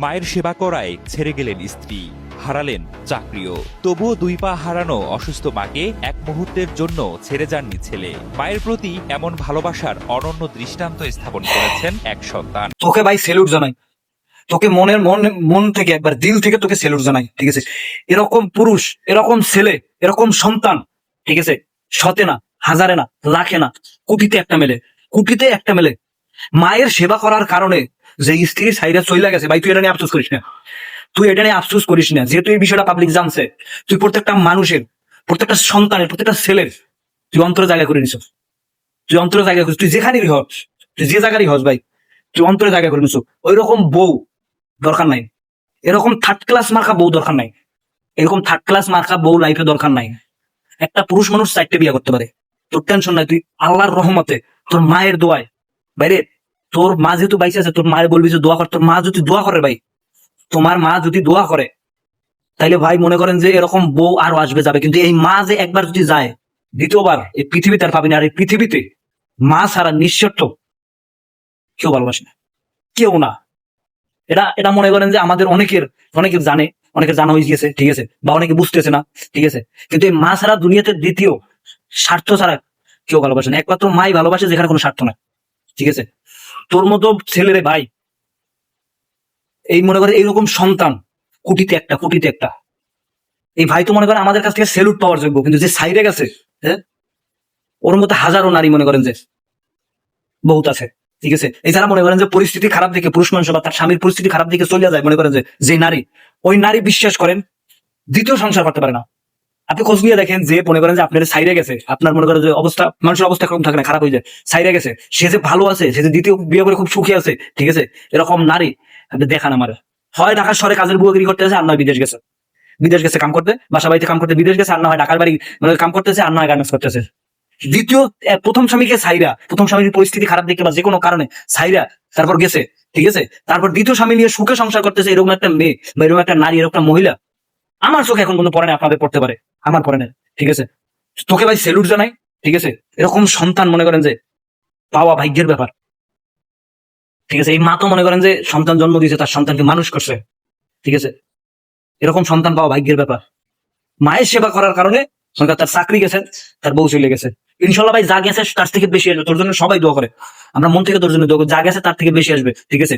মায়ের সেবা করায় ছেড়ে গেলেন স্ত্রী, হারালেন চাকরিও। তবুও দুই পা হারানো অসুস্থ মাকে এক মুহূর্তের জন্য ছেড়ে যাননি ছেলে। মায়ের প্রতি এমন ভালোবাসার অনন্য দৃষ্টান্ত স্থাপন করেছেন এক সন্তান। তোকে ভাই সেলুট জানাই, তোকে মন থেকে একবার দিল থেকে তোকে সেলুট জানাই, ঠিক আছে? এরকম পুরুষ, এরকম ছেলে, এরকম সন্তান, ঠিক আছে, শতে না, হাজারে না, লাখে না, কোটিতে একটা মেলে মায়ের সেবা করার কারণে যে স্ত্রী সাইডে চলে গেছে। ভাই তুই এটা নিয়ে আফসোস করিস না, যেহেতু এই বিষয়টা পাবলিক জানছে। তুই প্রত্যেকটা মানুষের, প্রত্যেকটা সন্তানের, প্রত্যেকটা ছেলের তুই অন্তরে জায়গা করে নিছ। তুই যেখানেই হস, তুই যে জায়গারই হস ভাই, তুই অন্তরে জায়গা করে নিছ। ওই রকম বউ দরকার নাই, এরকম থার্ড ক্লাস মার্কা বউ দরকার নাই, লাইফে দরকার নাই। একটা পুরুষ মানুষ 4টে বিয়ে করতে পারে, তোর টেনশন নাই। তুই আল্লাহর রহমতে, তোর মায়ের দোয়ায়, বাইরে তোর মা যেহেতু বাইসে আছে, তোর মায়ের বলবি যে দোয়া কর। তোর মা যদি দোয়া করে ভাই, তোমার মা যদি দোয়া করে, তাইলে ভাই মনে করেন যে এরকম বউ আরো আসবে যাবে। কিন্তু এই মা যে একবার যদি যায়, দ্বিতীয়বার এই পৃথিবীতে আর পাবি না। আর এই পৃথিবীতে মা ছাড়া নিঃস্বার্থ কেউ ভালোবাসে না, কেউ না। এটা মনে করেন যে আমাদের অনেকের জানা হয়ে গেছে, ঠিক আছে, বা অনেকে বুঝতেছে না, ঠিক আছে। কিন্তু এই মা ছাড়া দুনিয়াতে দ্বিতীয় স্বার্থ ছাড়া কেউ ভালোবাসে না। একমাত্র মাই ভালোবাসে যেখানে কোনো স্বার্থ না, ঠিক আছে। তোর মতো ছেলেরে ভাই, এই মনে করে এইরকম সন্তান কোটিতে একটা। এই ভাই তো মনে করেন আমাদের কাছ থেকে সেলুট পাওয়ার যোগ্য। কিন্তু যে সাইডে গেছে, হ্যাঁ, ওর মতো হাজারো নারী মনে করেন যে বহুত আছে, ঠিক আছে। এছাড়া মনে করেন যে পরিস্থিতি খারাপ দিকে পুরুষ মানুষ বা তার স্বামীর পরিস্থিতি খারাপ দিকে চলে যায়, মনে করেন যে নারী, ওই নারী বিশ্বাস করেন দ্বিতীয় সংসার করতে পারে না। আপনি খোঁজ নিয়ে দেখেন যে মনে করেন যে আপনার সাইডে গেছে, আপনার মনে করেন যে অবস্থা, মানুষের অবস্থা কম থাকে না, খারাপ হয়ে যায়, সাইডে গেছে, সে যে ভালো আছে, সে যে দ্বিতীয় বিয়ে করে খুব সুখী আছে, ঠিক আছে, এরকম নারী আপনি দেখান আমার। হয় ঢাকার শহরে কাজের বুয়াগিরি করতে আছে, আর নয় বিদেশ গেছে কাম করতে, বাসা বাড়িতে কাম করতে বিদেশ গেছে, আর না হয় ঢাকার বাড়ি মানে কাম করতেছে, আর নয় গার্মেন্টস করতেছে। প্রথম স্বামীর পরিস্থিতি খারাপ দেখে বা যে কোনো কারণে সাইরা তারপর গেছে, ঠিক আছে, তারপর দ্বিতীয় স্বামী নিয়ে সুখে সংসার করতেছে। এরকম একটা মেয়ে বা এরকম একটা নারী, এরকম একটা মহিলা আমার চোখে এখন কোনো পড়ে না, আপনাদের পড়তে পারে, আমার পড়ে না, ঠিক আছে। তোকে ভাই সেলুট জানাই, ঠিক আছে। এরকম সন্তান মনে করেন যে পাওয়া ভাগ্যের ব্যাপার, ঠিক আছে। এই মা তো মনে করেন যে সন্তান জন্ম দিয়েছে, তার সন্তানকে মানুষ করছে, ঠিক আছে। এরকম সন্তান পাওয়া ভাগ্যের ব্যাপার। মায়ের সেবা করার কারণে তার চাকরি গেছে, তার বউ চলে গেছে। ইনশাল্লাহ ভাই যা গেছে তার থেকে বেশি আসবে, তোর জন্য সবাই দোয়া করে, আমরা মন থেকে তোর জন্য দোয়া করি। যা গেছে তার থেকে বেশি আসবে, ঠিক আছে।